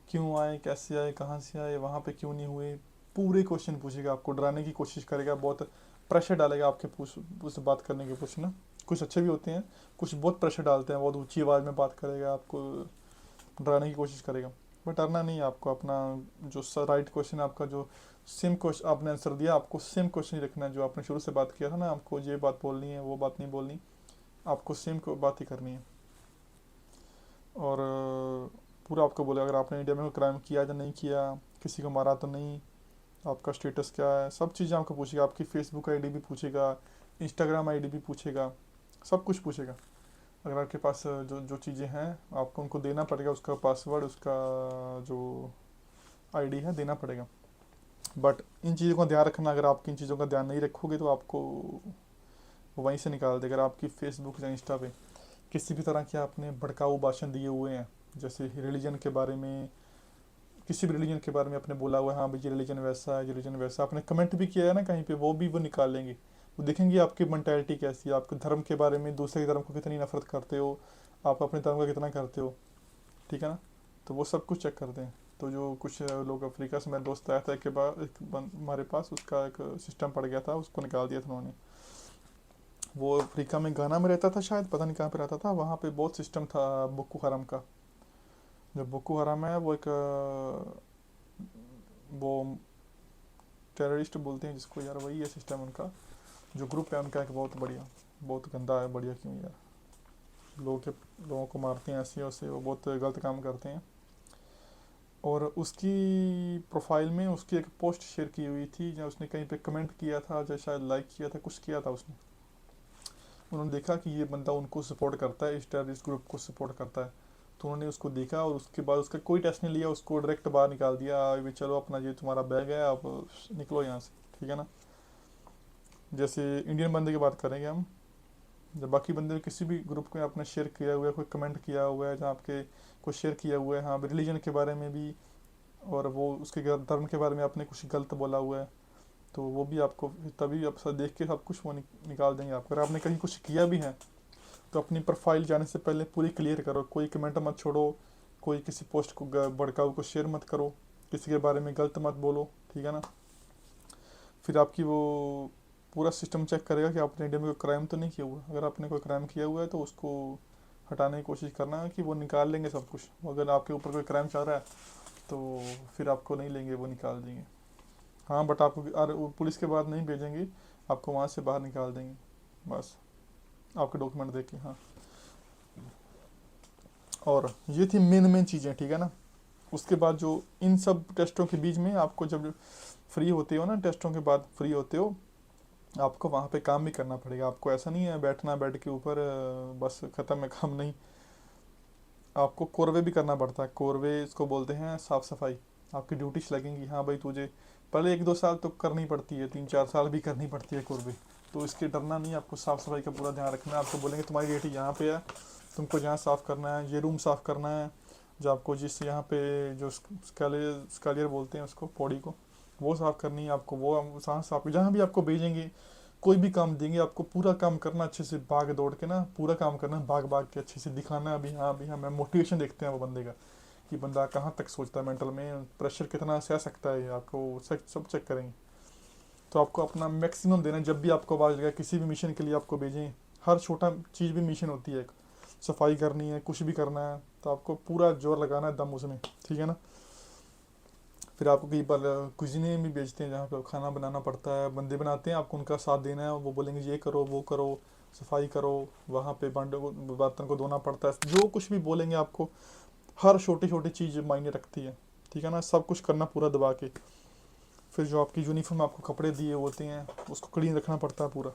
क्यों आए, कैसे आए, कहाँ से आए, वहाँ पे क्यों नहीं हुए, पूरे क्वेश्चन पूछेगा, आपको डराने की कोशिश करेगा, बहुत प्रेशर डालेगा आपके पूछ बात करने के कुछ ना। कुछ अच्छे भी होते हैं, कुछ बहुत प्रेशर डालते हैं, बहुत ऊंची आवाज़ में बात करेगा, आपको डराने की कोशिश करेगा। बट डरना नहीं है आपको, अपना जो राइट क्वेश्चन, आपका जो सेम क्वेश्चन आपने आंसर दिया, आपको सेम क्वेश्चन ही रखना है, जो आपने शुरू से बात किया था ना, आपको ये बात बोलनी है, वो बात नहीं बोलनी, आपको सेम बात ही करनी है। और पूरा आपको बोले अगर आपने इंडिया में कोई क्राइम किया या नहीं किया, किसी को मारा तो नहीं, आपका स्टेटस क्या है, सब चीज़ें आपको पूछेगा। आपकी फेसबुक आईडी भी पूछेगा, इंस्टाग्राम आईडी भी पूछेगा, सब कुछ पूछेगा। अगर आपके पास जो जो चीज़ें हैं आपको उनको देना पड़ेगा, उसका पासवर्ड, उसका जो आईडी है देना पड़ेगा। बट इन चीज़ों का ध्यान रखना, अगर आप इन चीज़ों का ध्यान नहीं रखोगे तो आपको वहीं से निकाल देगा। अगर आपकी फेसबुक या इंस्टा पे किसी भी तरह के आपने भड़काऊ भाषण दिए हुए हैं, जैसे रिलीजन के बारे में, किसी भी रिलीजन के बारे में आपने बोला हुआ है, हाँ भाई ये रिलीजन वैसा है, ये रिलीजन वैसा, आपने कमेंट भी किया है ना कहीं पे, वो निकाल लेंगे। वो देखेंगे आपकी मेंटालिटी कैसी है, आपके धर्म के बारे में, दूसरे धर्म को कितनी नफरत करते हो, आप अपने धर्म का कितना करते हो, ठीक है ना। तो वो सब कुछ चेक करते हैं। तो जो कुछ लोग अफ्रीका से, मेरा दोस्त आया था के बाद हमारे पास, उसका एक सिस्टम पड़ गया था, उसको निकाल दिया था उन्होंने। वो अफ्रीका में गाना में रहता था शायद, पता नहीं कहाँ पे रहता था, वहाँ पे बहुत सिस्टम था बोको हराम का। जो बोको हराम है वो एक वो टेररिस्ट बोलते हैं जिसको यार, वही है सिस्टम उनका, जो ग्रुप है उनका एक बहुत बढ़िया, बहुत गंदा है। बढ़िया क्यों यार, लोगों को मारते हैं ऐसे वैसे, वो बहुत गलत काम करते हैं। और उसकी प्रोफाइल में उसकी एक पोस्ट शेयर की हुई थी, जहाँ उसने कहीं पे कमेंट किया था, या शायद लाइक किया था, कुछ किया था उसने। उन्होंने देखा कि ये बंदा उनको सपोर्ट करता है, इस टेररिस्ट ग्रुप को सपोर्ट करता है, तो उन्होंने उसको देखा और उसके बाद उसका कोई टेस्ट नहीं लिया, उसको डायरेक्ट बाहर निकाल दिया, अभी चलो अपना ये तुम्हारा बैग है, आप निकलो यहाँ से, ठीक है ना। जैसे इंडियन बंदे की बात करेंगे हम, जब बाकी बंदे किसी भी ग्रुप में आपने शेयर किया हुआ है, कोई कमेंट किया हुआ है जहाँ आपके कुछ शेयर किया हुआ है, हाँ रिलीजन के बारे में भी, और वो उसके धर्म के बारे में आपने कुछ गलत बोला हुआ है, तो वो भी आपको तभी आप सब देख के सब कुछ वो निकाल देंगे आपको। अगर आपने कहीं कुछ किया भी है तो अपनी प्रोफाइल जाने से पहले पूरी क्लियर करो, कोई कमेंट मत छोड़ो, कोई किसी पोस्ट को भड़काऊ को शेयर मत करो, किसी के बारे में गलत मत बोलो, ठीक है ना। फिर आपकी वो पूरा सिस्टम चेक करेगा कि आपने इंडिया में कोई क्राइम तो नहीं किया हुआ। अगर आपने कोई क्राइम किया हुआ है तो उसको हटाने की कोशिश करना है कि वो निकाल लेंगे सब कुछ। अगर आपके ऊपर कोई क्राइम चल रहा है तो फिर आपको नहीं लेंगे, वो निकाल देंगे। हाँ बट आपको वो पुलिस के बाद नहीं भेजेंगे, आपको वहाँ से बाहर निकाल देंगे बस, आपके डॉक्यूमेंट देख के। हाँ, और ये थी मेन मेन चीज़ें, ठीक है ना। उसके बाद जो इन सब टेस्टों के बीच में आपको जब फ्री होते हो ना, टेस्टों के बाद फ्री होते हो, आपको वहाँ पे काम भी करना पड़ेगा। आपको ऐसा नहीं है बैठना बेड के ऊपर बस ख़त्म है काम, नहीं। आपको कोरवे भी करना पड़ता है। कोरवे इसको बोलते हैं साफ़ सफाई। आपकी ड्यूटीज लगेंगी। हाँ भाई तुझे पहले 1-2 साल तो करनी पड़ती है, 3-4 साल भी करनी पड़ती है कोरवे। तो इसके डरना नहीं, आपको साफ़ सफाई का पूरा ध्यान रखना है। आपको बोलेंगे तुम्हारी ड्यूटी यहाँ पे है, तुमको यहाँ साफ़ करना है, ये रूम साफ़ करना है, जो आपको जिस यहाँ पे जो स्कैलियर बोलते हैं उसको, पौड़ी को, वो साफ़ करनी है आपको। वो साफ़ जहाँ भी आपको भेजेंगे, कोई भी काम देंगे आपको, पूरा काम करना अच्छे से, भाग दौड़ के ना पूरा काम करना, भाग भाग के अच्छे से दिखाना अभी हाँ अभी हाँ। मैं मोटिवेशन देखते हैं वो बंदे का कि बंदा कहाँ तक सोचता है, मेंटल में प्रेशर कितना सह सकता है, आपको सब चेक करेंगे। तो आपको अपना मैक्सिमम देना है। जब भी आपको आवाज़ लगे किसी भी मिशन के लिए आपको भेजें, हर छोटा चीज़ भी मिशन होती है, सफाई करनी है, कुछ भी करना है, तो आपको पूरा जोर लगाना है दम उसमें, ठीक है ना। फिर आपको कई बार कुजीने भी बेचते हैं जहाँ पे खाना बनाना पड़ता है, बंदे बनाते हैं, आपको उनका साथ देना है। वो बोलेंगे ये करो वो करो, सफाई करो, वहाँ पे बर्तन को धोना पड़ता है, जो कुछ भी बोलेंगे आपको, हर छोटी छोटी चीज़ मायने रखती है, ठीक है ना। सब कुछ करना पूरा दबा के। फिर जो आपकी यूनिफॉर्म आपको कपड़े दिए होते हैं उसको क्लीन रखना पड़ता है, पूरा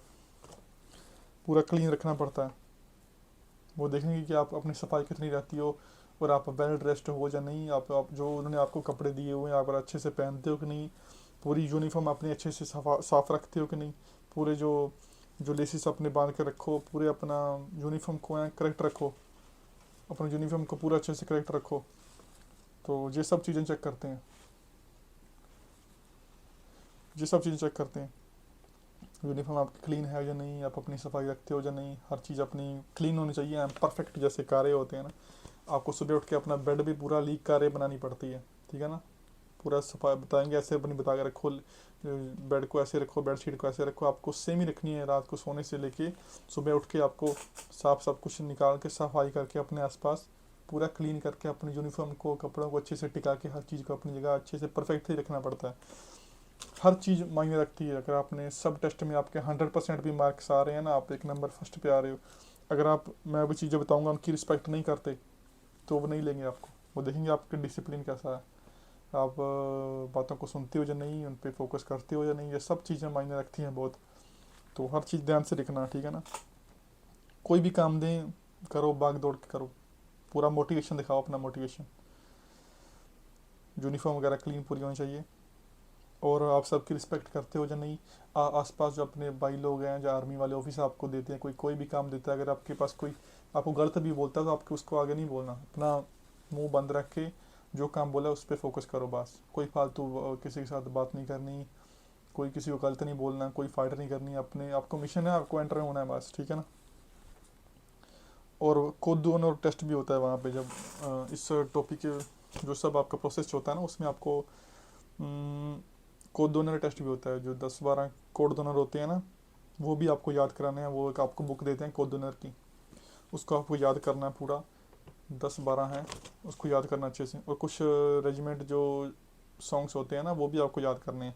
पूरा क्लीन रखना पड़ता है। वो देखेंगे कि आप अपनी सफाई कितनी रहती हो, और आप वेल ड्रेस्ड हो या नहीं, आप जो उन्होंने आपको कपड़े दिए हुए हैं आप अच्छे से पहनते हो कि नहीं, पूरी यूनिफॉर्म अपनी अच्छे से साफ रखते हो कि नहीं, पूरे जो जो लेसिस अपने बांध के रखो, पूरे अपना यूनिफॉर्म को करेक्ट रखो, अपना यूनिफॉर्म को पूरा अच्छे से करेक्ट रखो। तो ये सब चीज़ें चेक करते हैं, ये सब चीज़ें चेक करते हैं। यूनिफॉर्म आपकी क्लीन है या नहीं, आप अपनी सफाई रखते हो या नहीं, हर चीज़ अपनी क्लीन होनी चाहिए, परफेक्ट जैसे कारें होते हैं ना। आपको सुबह उठ के अपना बेड भी पूरा लीक कारें बनानी पड़ती है, ठीक है ना। पूरा सफाई बताएंगे, ऐसे अपनी बता के रखो, बेड को ऐसे रखो, बेड शीट को ऐसे रखो, आपको सेम ही रखनी है रात को सोने से लेके सुबह उठ के। आपको साफ सब कुछ निकाल के सफाई करके अपने आसपास पूरा क्लीन करके अपनी यूनिफॉर्म को, कपड़ों को अच्छे से टिका के, हर चीज़ को अपनी जगह अच्छे से परफेक्ट ही रखना पड़ता है। हर चीज़ मायने रखती है। अगर आपने सब टेस्ट में आपके 100% भी मार्क्स आ रहे हैं ना, आप एक नंबर फर्स्ट पे आ रहे हो, अगर आप मैं अभी चीज़ें बताऊंगा उनकी रिस्पेक्ट नहीं करते तो वो नहीं लेंगे आपको। वो देखेंगे आपके डिसिप्लिन कैसा है, आप बातों को सुनते हो या नहीं, उन पर फोकस करते हो या नहीं, ये सब चीज़ें मायने रखती हैं बहुत। तो हर चीज़ ध्यान से लिखना, ठीक है ना। कोई भी काम दें, करो, भाग दौड़ के करो, पूरा मोटिवेशन दिखाओ, अपना मोटिवेशन। यूनिफॉर्म वगैरह क्लीन पूरी होनी चाहिए। और आप सबकी रिस्पेक्ट करते हो या नहीं। आसपास जो अपने भाई लोग हैं, जो आर्मी वाले ऑफिस आपको देते हैं, कोई कोई भी काम देता है, अगर आपके पास कोई आपको गलत भी बोलता है तो आपको उसको आगे नहीं बोलना, अपना मुंह बंद रख के जो काम बोला उस पर फोकस करो बस। कोई फालतू किसी के साथ बात नहीं करनी, कोई किसी को गलत नहीं बोलना, कोई फाइट नहीं करनी। अपने आपको मिशन है, आपको एंटर होना है बस, ठीक है ना। और कोड और टेस्ट भी होता है वहाँ पे। जब इस टॉपिक जो सब आपका प्रोसेस होता है ना, उसमें आपको कोड डोनर टेस्ट भी होता है। जो 10-12 कोड डोनर होते हैं ना, वो भी आपको याद कराने हैं। वो एक आपको बुक देते हैं कोड डोनर की, उसको आपको याद करना है पूरा। 10-12 हैं, उसको याद करना अच्छे से। और कुछ रेजिमेंट जो सॉन्ग्स होते हैं ना, वो भी आपको याद करने हैं।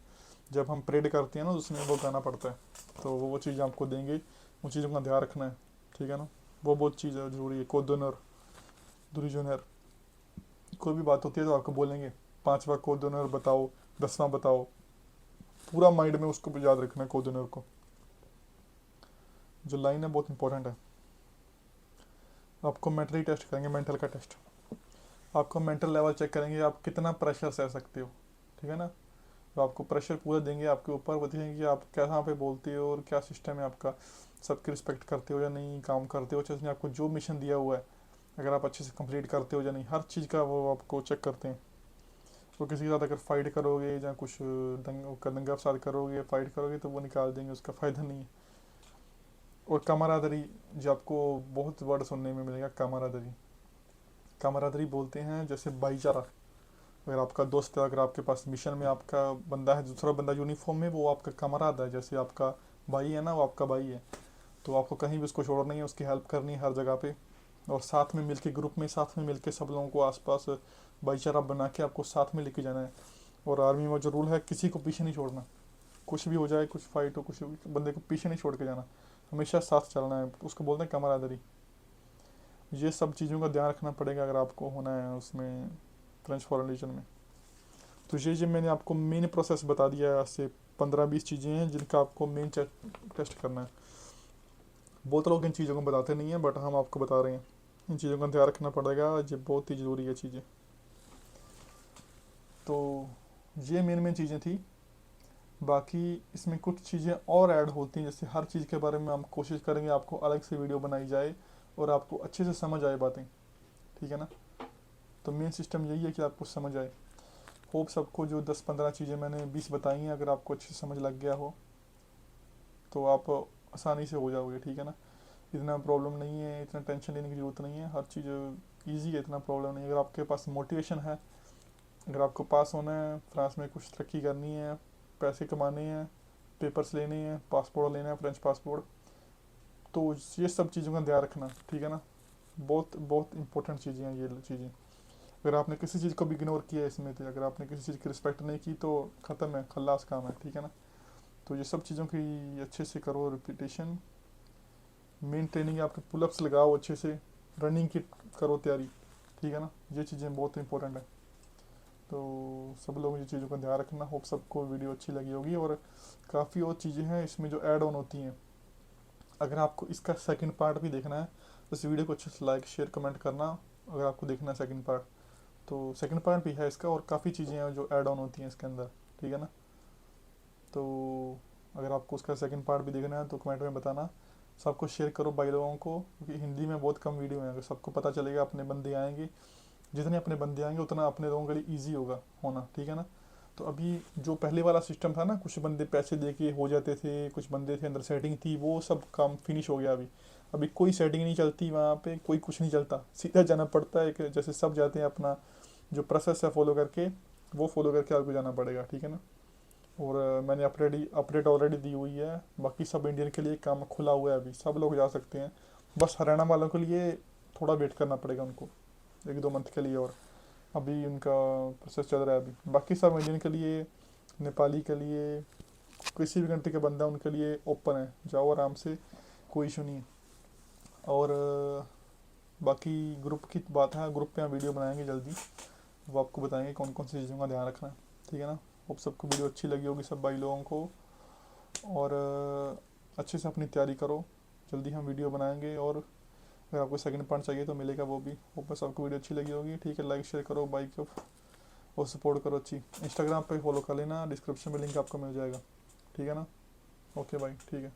जब हम परेड करते हैं ना, उसमें वो गाना पड़ता है, तो वो चीज़ आपको देंगे, उन चीज़ों का ध्यान रखना है, ठीक है ना। वो बहुत चीज़ ज़रूरी है। कोड डोनर, दुरीजोनर, कोई भी बात होती है तो आपको बोलेंगे 5वां कोड डोनर बताओ, 10वां बताओ, पूरा माइंड में उसको याद रखना है कोड डोनर को। जो लाइन है बहुत इंपॉर्टेंट है। आपको मेंटली टेस्ट करेंगे, मेंटल का टेस्ट। आपको मेंटल लेवल चेक करेंगे, आप कितना प्रेशर सह सकते हो, ठीक है ना। तो आपको प्रेशर पूरा देंगे आपके ऊपर, वो देखेंगे कि आप कहाँ पे बोलते हो और क्या सिस्टम है आपका, सबकी रिस्पेक्ट करते हो या नहीं, काम करते हो अच्छे से, आपको जो मिशन दिया हुआ है अगर आप अच्छे से कंप्लीट करते हो या नहीं, हर चीज़ का वो आपको चेक करते हैं। तो किसी के साथ अगर फाइट करोगे या कुछ दंगा फसाद करोगे, फाइट करोगे, तो वो निकाल देंगे, उसका फ़ायदा नहीं है। और कमारादरी, जो आपको बहुत वर्ड सुनने में मिलेगा, कमारादरी। कमारादरी बोलते हैं जैसे भाईचारा। अगर आपका दोस्त है, अगर आपके पास मिशन में आपका बंदा है, दूसरा बंदा यूनिफॉर्म में, वो आपका कमराद है, जैसे आपका भाई है ना, वो आपका भाई है, तो आपको कहीं भी उसको छोड़ना नहीं है, उसकी हेल्प करनी है हर जगह पे। और साथ में मिलके, ग्रुप में साथ में मिलके सब लोगों को आसपास भाईचारा बना के आपको साथ में लेके जाना है। और आर्मी में जो रूल है, किसी को पीछे नहीं छोड़ना, कुछ भी हो जाए, कुछ फाइट हो, कुछ भी, बंदे को पीछे नहीं छोड़ के जाना, हमेशा साथ चलना है, उसको बोलते हैं कमरादरी। ये सब चीज़ों का ध्यान रखना पड़ेगा अगर आपको होना है उसमें, फ्रेंच फॉरेन लीजन में। तो ये मैंने आपको मेन प्रोसेस बता दिया है, ऐसे 15-20 चीज़ें हैं जिनका आपको मेन टेस्ट करना है। बहुत लोग इन चीज़ों को बताते नहीं हैं, बट हम आपको बता रहे हैं, इन चीज़ों का ध्यान रखना पड़ेगा, ये बहुत ही ज़रूरी है चीज़ें। तो ये मेन चीज़ें थी। बाकी इसमें कुछ चीज़ें और ऐड होती हैं, जैसे हर चीज़ के बारे में हम कोशिश करेंगे आपको अलग से वीडियो बनाई जाए और आपको अच्छे से समझ आए बातें, ठीक है ना। तो मेन सिस्टम यही है कि आपको समझ आए। होप सबको जो 10-15 चीज़ें मैंने 20 बताई हैं, अगर आपको अच्छे से समझ लग गया हो तो आप आसानी से हो जाओगे, ठीक है ना। इतना प्रॉब्लम नहीं है, इतना टेंशन लेने की ज़रूरत नहीं है, हर चीज़ ईजी है, इतना प्रॉब्लम नहीं है। अगर आपके पास मोटिवेशन है, अगर आपको पास होना है, फ्रांस में कुछ तरक्की करनी है, पैसे कमाने हैं, पेपर्स लेने हैं, पासपोर्ट लेना है, फ्रेंच पासपोर्ट, तो ये सब चीज़ों का ध्यान रखना, ठीक है ना। बहुत बहुत इंपॉर्टेंट चीज़ें हैं ये चीज़ें। अगर आपने किसी चीज़ को भी इग्नोर किया इसमें, तो अगर आपने किसी चीज़ की रिस्पेक्ट नहीं की तो ख़त्म है, खल्लास काम है, ठीक है ना। तो ये सब चीज़ों की अच्छे से करो रिपीटेशन। मेन ट्रेनिंग आपके पुलअप्स लगाओ अच्छे से, रनिंग की करो तैयारी, ठीक है ना। ये चीज़ें बहुत इंपॉर्टेंट है। तो सब लोग ये चीज़ों का ध्यान रखना। होप सबको वीडियो अच्छी लगी होगी। और काफ़ी और चीज़ें हैं इसमें जो ऐड ऑन होती हैं। अगर आपको इसका सेकंड पार्ट भी देखना है तो इस वीडियो को अच्छे से लाइक शेयर कमेंट करना, अगर आपको देखना है सेकंड पार्ट। तो सेकंड पार्ट भी है इसका, और काफ़ी चीज़ें हैं जो ऐड ऑन होती हैं इसके अंदर, ठीक है ना। तो अगर आपको उसका सेकंड पार्ट भी देखना है तो कमेंट में बताना। सबको शेयर करो भाई लोगों को, क्योंकि हिंदी में बहुत कम वीडियो हैं। अगर सबको पता चलेगा, अपने बंदे आएंगे, जितने अपने बंदे आएंगे उतना अपने लोगों के लिए ईजी होगा होना, ठीक है ना। तो अभी जो पहले वाला सिस्टम था ना, कुछ बंदे पैसे दे के हो जाते थे, कुछ बंदे थे अंदर सेटिंग थी, वो सब काम फिनिश हो गया। अभी अभी कोई सेटिंग नहीं चलती वहाँ पे, कोई कुछ नहीं चलता, सीधा जाना पड़ता है कि जैसे सब जाते हैं अपना जो प्रोसेस है फॉलो करके, वो फॉलो करके आपको जाना पड़ेगा, ठीक है ना। और मैंने अपडेट ऑलरेडी दी हुई है। बाकी सब इंडियन के लिए काम खुला हुआ है, अभी सब लोग जा सकते हैं। बस हरियाणा वालों के लिए थोड़ा वेट करना पड़ेगा उनको, 1-2 मंथ के लिए, और अभी उनका प्रोसेस चल रहा है अभी। बाकी सब इंडियन के लिए, नेपाली के लिए, किसी भी कंट्री के बंदा उनके लिए ओपन है, जाओ आराम से, कोई इशू नहीं है। और बाकी ग्रुप की बात है, ग्रुप पे हम वीडियो बनाएंगे जल्दी, वो आपको बताएंगे कौन कौन सी चीज़ों का ध्यान रखना है, ठीक है ना। होप सबको वीडियो अच्छी लगी होगी सब भाई लोगों को। और अच्छे से अपनी तैयारी करो, जल्दी हम वीडियो बनाएंगे। और अगर आपको सेकंड पार्ट चाहिए तो मिलेगा वो भी। होप सबको वीडियो अच्छी लगी होगी, ठीक है। लाइक शेयर करो भाई को और सपोर्ट करो अच्छी। इंस्टाग्राम पे फॉलो कर लेना, डिस्क्रिप्शन में लिंक आपको मिल जाएगा, ठीक है ना। ओके भाई, ठीक है।